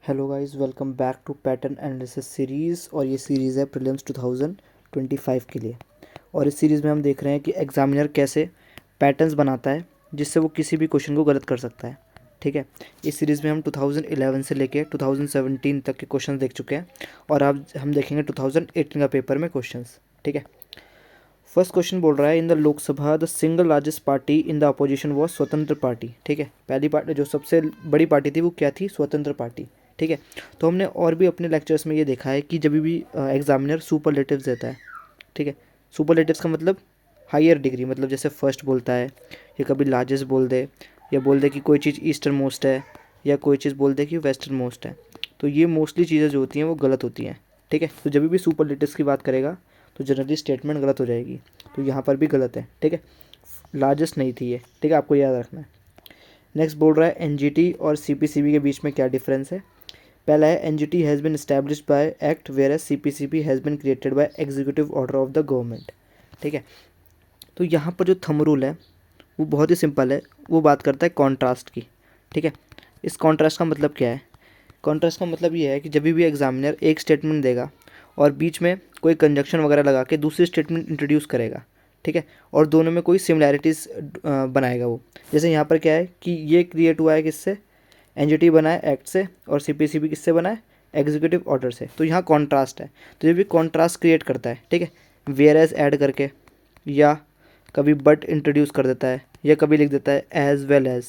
Hello guys, welcome back to pattern analysis series. और ये series है प्रीलिम्स 2025 के लिए। और इस सीरीज़ में हम देख रहे हैं कि एग्जामिनर कैसे पैटर्न्स बनाता है जिससे वो किसी भी क्वेश्चन को गलत कर सकता है। ठीक है, इस सीरीज़ में हम 2011 से लेके 2017 तक के क्वेश्चन देख चुके हैं और अब हम देखेंगे 2018 का पेपर में क्वेश्चंस। ठीक है, फर्स्ट क्वेश्चन बोल रहा है in the Lok Sabha the single largest party in the opposition was स्वतंत्र पार्टी। ठीक है, पहली पार्टी जो सबसे बड़ी पार्टी थी वो क्या थी? स्वतंत्र पार्टी। ठीक है, तो हमने और भी अपने लेक्चर्स में ये देखा है कि जब भी एग्जामिनर सुपरलेटिव्स देता है, ठीक है, सुपरलेटिव्स का मतलब हायर डिग्री, मतलब जैसे फर्स्ट बोलता है या कभी लार्जेस्ट बोल दे या बोल दे कि कोई चीज़ ईस्टर्न मोस्ट है या कोई चीज़ बोल दे कि वेस्टर्न मोस्ट है, तो ये मोस्टली चीज़ें जो होती हैं वो गलत होती हैं। ठीक है, तो जब भी सुपरलेटिव्स की बात करेगा तो जनरली स्टेटमेंट गलत हो जाएगी, तो यहाँ पर भी गलत है। ठीक है, लार्जेस्ट नहीं थी ये। ठीक है, आपको याद रखना है। नेक्स्ट बोल रहा है एनजीटी और सीपीसीबी के बीच में क्या डिफरेंस है। पहला है NGT has been established by act whereas CPCB has been created by executive order of the government. ठीक है, तो यहाँ पर जो थंब रूल है वो बहुत ही सिंपल है, वो बात करता है कॉन्ट्रास्ट की। ठीक है, इस कॉन्ट्रास्ट का मतलब क्या है? कॉन्ट्रास्ट का मतलब ये है कि जब भी एग्जामिनर एक स्टेटमेंट देगा और बीच में कोई कंजक्शन वगैरह लगा के दूसरी स्टेटमेंट इंट्रोड्यूस करेगा, ठीक है, और दोनों में कोई सिमिलैरिटीज़ बनाएगा वो। जैसे यहाँ पर क्या है कि ये क्रिएट हुआ है किससे? एनजीटी बना है एक्ट से और सीपीसीबी किससे बना है? एग्जीक्यूटिव ऑर्डर से। तो यहाँ कॉन्ट्रास्ट है, तो ये भी कॉन्ट्रास्ट क्रिएट करता है। ठीक है, वेयर एज ऐड करके या कभी बट इंट्रोड्यूस कर देता है या कभी लिख देता है एज वेल एज।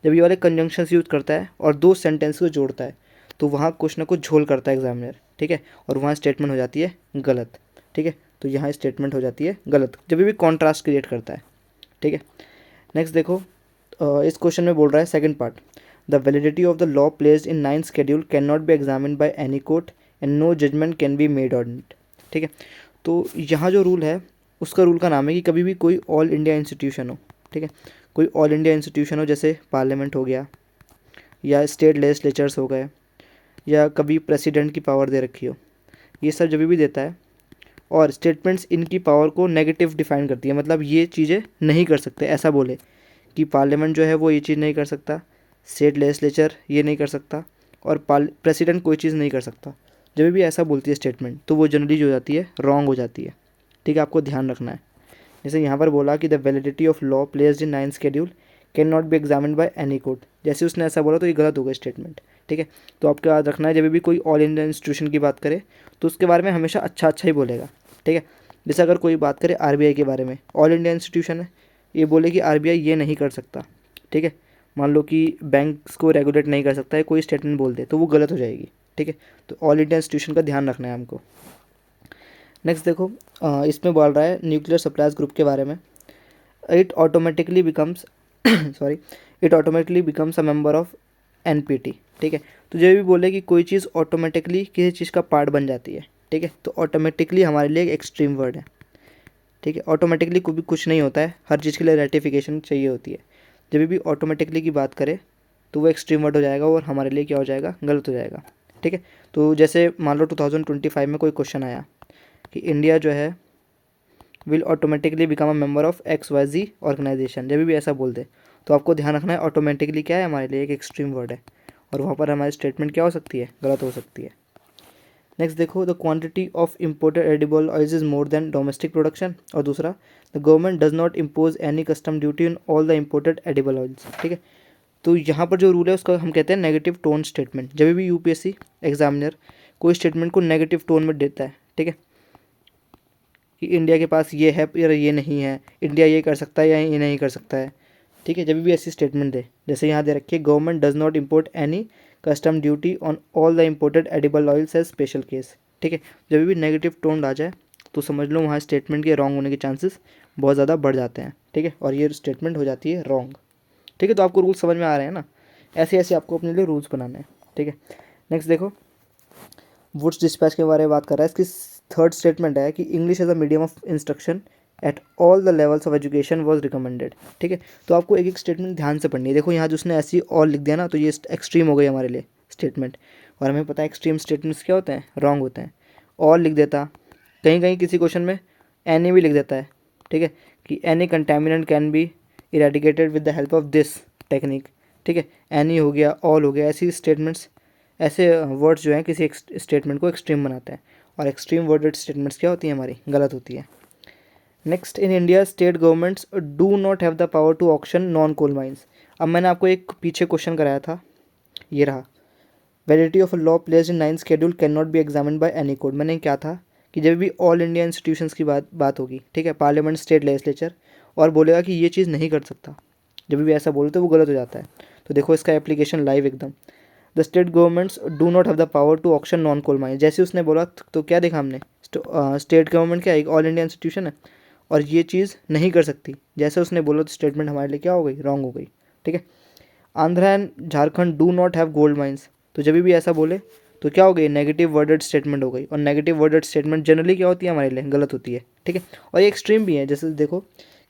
जब ये वाले कंजंक्शंस यूज करता है और दो सेंटेंस को जोड़ता है तो वहाँ कुछ ना कुछ झोल करता है एग्जामिनर। ठीक है, और वहाँ स्टेटमेंट हो जाती है गलत। ठीक है, तो यहाँ स्टेटमेंट हो जाती है गलत जब भी कॉन्ट्रास्ट क्रिएट करता है। ठीक है, नेक्स्ट देखो, इस क्वेश्चन में बोल रहा है second part, the validity of the law placed in 9th schedule can not be examined by any court and no judgment can be made on it. ठीक है, तो यहाँ जो रूल है उसका रूल का नाम है कि कभी भी कोई ऑल इंडिया इंस्टीट्यूशन हो, ठीक है, कोई ऑल इंडिया इंस्टीट्यूशन हो जैसे पार्लियामेंट हो गया या स्टेट लेजिस्लेचर्स हो गए या कभी प्रेसिडेंट की पावर दे रखी हो, ये सब जब भी देता है और स्टेटमेंट्स इनकी पावर को नेगेटिव डिफाइन करती है, मतलब ये चीज़ें नहीं कर सकते, ऐसा बोले कि पार्लियामेंट जो है वो ये चीज़ नहीं कर सकता, स्टेट लेजिस्लेचर ये नहीं कर सकता और प्रेसिडेंट कोई चीज़ नहीं कर सकता, जब भी ऐसा बोलती है स्टेटमेंट तो वो जनरली जो हो जाती है रॉन्ग हो जाती है। ठीक है, आपको ध्यान रखना है। जैसे यहाँ पर बोला कि the validity of law placed in 9th schedule can not be examined by any court, जैसे उसने ऐसा बोला तो ये गलत होगा स्टेटमेंट। ठीक है, तो आपको याद रखना है जब भी कोई ऑल इंडिया इंस्टीट्यूशन की बात करे तो उसके बारे में हमेशा अच्छा अच्छा ही बोलेगा। ठीक है, जैसे अगर कोई बात करे आरबीआई के बारे में, ऑल इंडिया इंस्टीट्यूशन है, ये बोले कि आरबीआई ये नहीं कर सकता। ठीक है, मान लो कि बैंक्स को रेगुलेट नहीं कर सकता है, कोई स्टेटमेंट बोल दे तो वो गलत हो जाएगी। ठीक है, तो ऑल इंडिया इंस्टीट्यूशन का ध्यान रखना है हमको। नेक्स्ट देखो, इसमें बोल रहा है न्यूक्लियर सप्लाईज ग्रुप के बारे में, it automatically becomes sorry it automatically becomes a member of NPT. ठीक है, तो जब भी बोले कि कोई चीज़ ऑटोमेटिकली किसी चीज़ का पार्ट बन जाती है, ठीक है, तो ऑटोमेटिकली हमारे लिए एक एक्सट्रीम वर्ड है। ठीक है, ऑटोमेटिकली कोई भी कुछ नहीं होता है, हर चीज़ के लिए रेटिफिकेशन चाहिए होती है। जब भी ऑटोमेटिकली की बात करे तो वो एक्सट्रीम वर्ड हो जाएगा और हमारे लिए क्या हो जाएगा? गलत हो जाएगा। ठीक है, तो जैसे मान लो 2025 में कोई क्वेश्चन आया कि इंडिया जो है will automatically become a member of X Y Z organisation, जब भी ऐसा बोल दे तो आपको ध्यान रखना है ऑटोमेटिकली क्या है? हमारे लिए एक एक्सट्रीम वर्ड है और वहाँ पर हमारी स्टेटमेंट क्या हो सकती है? गलत हो सकती है। नेक्स्ट देखो, the quantity of imported edible oils is more than domestic production, और दूसरा the government does not impose any custom duty in all the imported edible oils. ठीक है, तो यहाँ पर जो रूल है उसका हम कहते हैं नेगेटिव टोन स्टेटमेंट। जब भी यूपीएससी एग्जामिनर कोई स्टेटमेंट को नेगेटिव टोन में देता है, ठीक है, कि इंडिया के पास ये है या ये नहीं है, इंडिया ये कर सकता है या ये नहीं कर सकता है। ठीक है, जब भी ऐसी स्टेटमेंट दे, जैसे यहाँ दे रखिए government does not import any custom duty on all the imported edible oils as special case. ठीक है, जब भी नेगेटिव टोन आ जाए तो समझ लो वहाँ स्टेटमेंट के रॉन्ग होने के चांसेस बहुत ज़्यादा बढ़ जाते हैं। ठीक है, और ये स्टेटमेंट हो जाती है रॉन्ग। ठीक है, तो आपको रूल्स समझ में आ रहे हैं ना? ऐसे ऐसे आपको अपने लिए रूल्स बनाने हैं। ठीक है, नेक्स्ट देखो, वुड्स डिस्पैच के बारे में बात कर रहा है। इसकी थर्ड स्टेटमेंट है कि English as a medium of instruction at all the levels of education was recommended. ठीक है, तो आपको एक एक स्टेटमेंट ध्यान से पढ़नी है। देखो यहाँ जो उसने ऐसी ऑल लिख दिया ना, तो ये एक्सट्रीम हो गई हमारे लिए स्टेटमेंट, और हमें पता है एक्सट्रीम स्टेटमेंट्स क्या होते हैं? रॉन्ग होते हैं। ऑल लिख देता, कहीं कहीं किसी क्वेश्चन में एनी भी लिख देता है। ठीक है, कि any contaminant can be eradicated with the help of this technique. ठीक है, एनी हो गया, ऑल हो गया, ऐसी स्टेटमेंट्स ऐसे वर्ड्स जो हैं किसी स्टेटमेंट को एक्सट्रीम बनाते हैं, और एक्सट्रीम वर्डेड स्टेटमेंट्स क्या होती हैं हमारी, गलत होती है। Next, in India state governments do not have the power to auction non coal mines. अब मैंने आपको एक पीछे क्वेश्चन कराया था, ये रहा, validity of a law placed in 9th schedule can not be examined by any court. मैंने क्या था कि जब भी ऑल इंडिया इंस्टीट्यूशंस की बात होगी, ठीक है, पार्लियामेंट, स्टेट लेजिस्लेचर, और बोलेगा कि ये चीज़ नहीं कर सकता, जब भी ऐसा बोले तो वो गलत हो जाता है। तो देखो इसका एप्लीकेशन लाइव एकदम, the state governments do not have the power to auction non coal mines. जैसे उसने बोला तो क्या देखा हमने, स्टेट गवर्नमेंट क्या एक ऑल इंडिया इंस्टीट्यूशन है और ये चीज़ नहीं कर सकती, जैसे उसने बोला तो स्टेटमेंट हमारे लिए क्या हो गई, रॉन्ग हो गई, ठीक है। Andhra and Jharkhand do not have gold mines, तो जब भी ऐसा बोले तो क्या हो गई, नेगेटिव वर्डेड स्टेटमेंट हो गई, और नेगेटिव वर्डेड स्टेटमेंट जनरली क्या होती है हमारे लिए, गलत होती है, ठीक है। और ये एक्सट्रीम भी है, जैसे देखो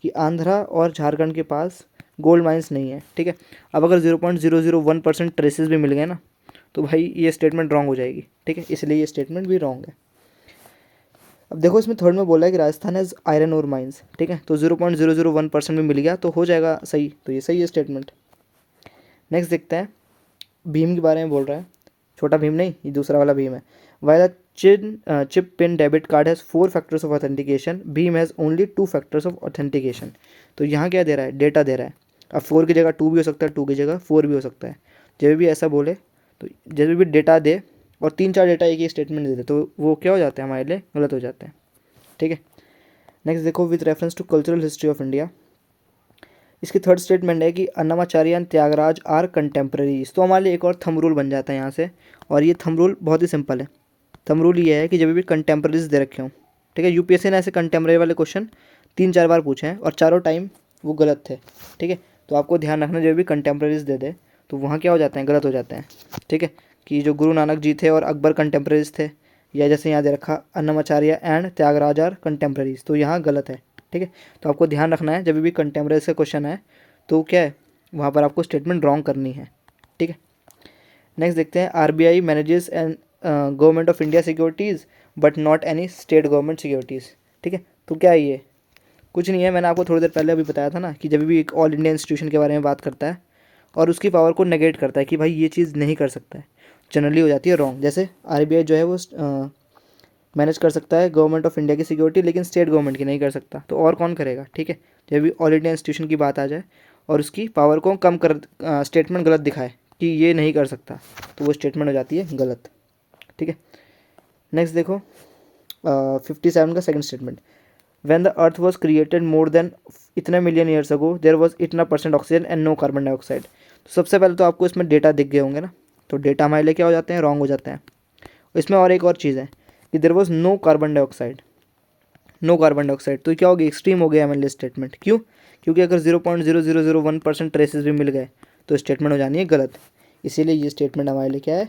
कि आंध्रा और झारखंड के पास गोल्ड माइंस नहीं है, ठीक है। अब अगर 0.001% ट्रेसेस भी मिल गए ना, तो भाई ये स्टेटमेंट रॉन्ग हो जाएगी, ठीक है, इसलिए ये स्टेटमेंट भी रॉन्ग है। अब देखो इसमें थर्ड में बोला है कि राजस्थान हैज़ आयरन और माइंस, ठीक है, तो 0.001% भी मिल गया तो हो जाएगा सही, तो ये सही है स्टेटमेंट। नेक्स्ट देखते हैं, भीम के बारे में बोल रहा है, छोटा भीम नहीं, ये दूसरा वाला भीम है। While chip pin debit card has 4 factors of authentication, Bhim has only 2 factors of authentication. तो यहाँ क्या दे रहा है, डेटा दे रहा है। अब 4 की जगह 2 भी हो सकता है, 2 की जगह 4 भी हो सकता है। जब भी ऐसा बोले तो जब भी डेटा दे और 3-4 डेटा एक ही स्टेटमेंट दे दे तो वो क्या हो जाते हैं, हमारे लिए गलत हो जाते हैं, ठीक है। नेक्स्ट देखो, with reference to cultural history of India, इसकी थर्ड स्टेटमेंट है कि Annamacharya and Tyagaraja are contemporaries. तो हमारे लिए एक और थंब रूल बन जाता है यहाँ से, और ये थंब रूल बहुत ही सिंपल है। थंब रूल ये है कि जब भी कंटेम्प्रेरीज दे रखे हों, ठीक है, यूपीएससी ने ऐसे कंटेम्प्रेरी वाले क्वेश्चन 3-4 बार पूछे हैं और चारों टाइम वो गलत थे, ठीक है। तो आपको ध्यान रखना, जब भी कंटेम्प्रेरीज दे दे तो वहाँ क्या हो जाते हैं, गलत हो जाते हैं, ठीक है। कि जो गुरु नानक जी थे और अकबर कंटेम्प्रेरीज थे, या जैसे यहाँ दे रखा Annamacharya and Tyagaraja are contemporaries, तो यहाँ गलत है, ठीक है। तो आपको ध्यान रखना है, जब भी कंटेम्प्रेरी से क्वेश्चन है तो क्या है, वहाँ पर आपको स्टेटमेंट रॉन्ग करनी है, ठीक है। नेक्स्ट देखते हैं, RBI manages and government of India securities but not any state government securities, ठीक है। तो क्या है ये, कुछ नहीं है, मैंने आपको थोड़ी देर पहले अभी बताया था ना कि जब भी एक ऑल इंडिया इंस्टीट्यूशन के बारे में बात करता है और उसकी पावर को नेगेट करता है कि भाई ये चीज़ नहीं कर सकता है, जनरली हो जाती है रॉन्ग। जैसे आरबीआई जो है वो मैनेज कर सकता है गवर्नमेंट ऑफ इंडिया की सिक्योरिटी, लेकिन स्टेट गवर्नमेंट की नहीं कर सकता, तो और कौन करेगा, ठीक है। जब भी ऑल इंडिया इंस्टीट्यूशन की बात आ जाए और उसकी पावर को कम कर स्टेटमेंट गलत दिखाए कि ये नहीं कर सकता, तो वो स्टेटमेंट हो जाती है गलत, ठीक है। नेक्स्ट देखो 57 का second statement, when the earth was created more than इतने million years ago there was इतना % oxygen and no carbon dioxide. तो सबसे पहले तो आपको इसमें डेटा दिख गए होंगे ना, तो डेटा हमारे लिए क्या हो जाते हैं, रॉन्ग हो जाते हैं। इसमें और एक और चीज़ है कि there was no carbon dioxide, no carbon dioxide, तो क्या हो गया, एक्सट्रीम हो गया हमारे लिए स्टेटमेंट। क्यों, क्योंकि अगर 0.0001% ट्रेसेस भी मिल गए तो स्टेटमेंट हो जानी है गलत, इसीलिए ये स्टेटमेंट हमारे लिए क्या है,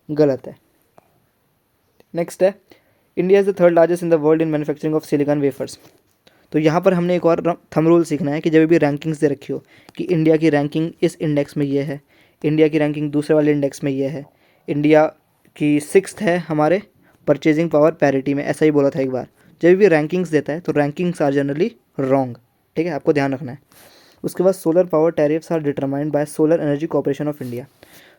गलत है। नेक्स्ट है, India is the third largest in the world in manufacturing of silicon wafers. तो यहाँ पर हमने एक और थंब रूल सीखना है कि जब भी रैंकिंग्स दे रखी हो कि इंडिया की रैंकिंग इस इंडेक्स में ये है, इंडिया की रैंकिंग दूसरे वाले इंडेक्स में ये है, इंडिया की 6th है हमारे परचेजिंग पावर पैरिटी में, ऐसा ही बोला था एक बार। जब भी रैंकिंग्स देता है तो रैंकिंग्स आर जनरली रॉन्ग, ठीक है, आपको ध्यान रखना है। उसके बाद solar power tariffs are determined by solar energy corporation of India.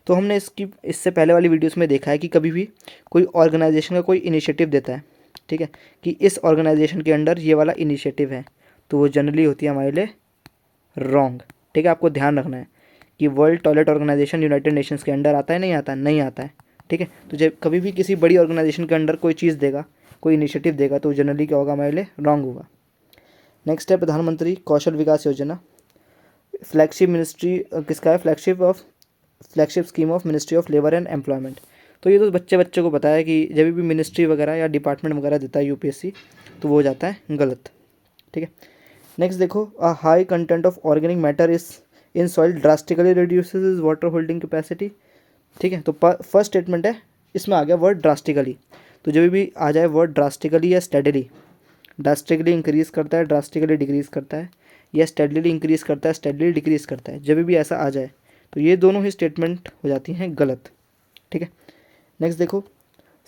तो हमने इससे पहले वाली वीडियोस में देखा है कि कभी भी कोई ऑर्गेनाइजेशन का कोई इनिशिएटिव देता है, ठीक है, कि इस ऑर्गेनाइजेशन के अंडर ये वाला इनिशिएटिव है, तो वो जनरली होती है हमारे लिए रॉन्ग, ठीक है। आपको ध्यान रखना है कि world toilet organisation United Nations के अंडर आता है, नहीं आता है, नहीं आता है, ठीक है। तो जब कभी भी किसी बड़ी ऑर्गेनाइजेशन के अंडर कोई चीज़ देगा, कोई इनिशिएटिव देगा, तो जनरली क्या होगा, हमारे लिए रॉन्ग होगा। नेक्स्ट है प्रधानमंत्री कौशल विकास योजना, फ्लैगशिप मिनिस्ट्री किसका है, flagship scheme of ministry of labour and employment. तो ये तो बच्चे को पता है कि जब भी मिनिस्ट्री वगैरह या डिपार्टमेंट वगैरह देता है यूपीएससी, तो वो हो जाता है गलत, ठीक है। नेक्स्ट देखो, a high content of organic matter is in soil drastically reduces water holding capacity, ठीक है। तो फर्स्ट स्टेटमेंट है, इसमें आ गया वर्ड ड्रास्टिकली, तो जब भी आ जाए वर्ड ड्रास्टिकली या स्टेडली, ड्रास्टिकली इंक्रीज़ करता है, ड्रास्टिकली डिक्रीज़ करता है, या स्टेडली इंक्रीज़ करता है, स्टेडली डिक्रीज़ करता है, जब भी ऐसा आ जाए तो ये दोनों ही स्टेटमेंट हो जाती हैं गलत, ठीक है। नेक्स्ट देखो,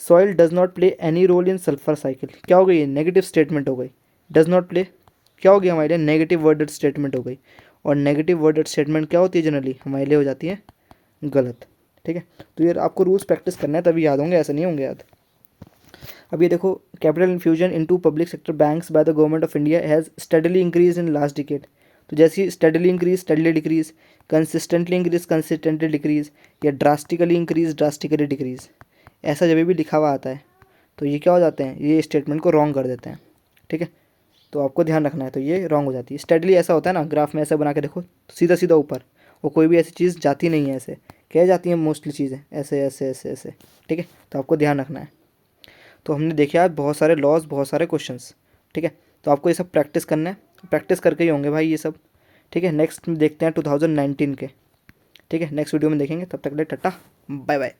soil does not play any role in sulphur cycle, क्या हो गई, ये नेगेटिव स्टेटमेंट हो गई। डज नॉट प्ले क्या हो गया हमारे लिए, नेगेटिव वर्डेड स्टेटमेंट हो गई, और नेगेटिव वर्डेड स्टेटमेंट क्या होती है, जनरली हमारे लिए हो जाती है गलत, ठीक है। तो ये आपको रूल्स प्रैक्टिस करना है तभी याद होंगे, ऐसा नहीं होंगे याद। अब ये देखो, capital infusion into public sector banks by the government of India has steadily increase in last decade. तो जैसे ही steadily increase, steadily decrease, consistently increase, consistently decrease, या ड्रास्टिकली इंक्रीज, ड्रास्टिकली डिक्रीज, ऐसा जब भी लिखा हुआ आता है तो ये क्या हो जाते हैं, ये स्टेटमेंट को रॉन्ग कर देते हैं। ठीक है, तो आपको ध्यान रखना है, तो ये रॉन्ग हो जाती है। स्टडीली ऐसा होता है ना, ग्राफ में ऐसा बना के देखो, सीधा सीधा ऊपर, और कोई भी ऐसी चीज़ जाती नहीं है, ऐसे क्या जाती हैं मोस्टली चीज़ें, ऐसे ऐसे ऐसे ऐसे। ठीक है, तो आपको ध्यान रखना है। तो हमने देखे आज बहुत सारे लॉज, बहुत सारे क्वेश्चंस। ठीक है, तो आपको ये सब प्रैक्टिस करना है, प्रैक्टिस करके ही होंगे भाई ये सब। ठीक है, नेक्स्ट में देखते हैं 2019 के। ठीक है, नेक्स्ट वीडियो में देखेंगे, तब तक के लिए टाटा बाय बाय।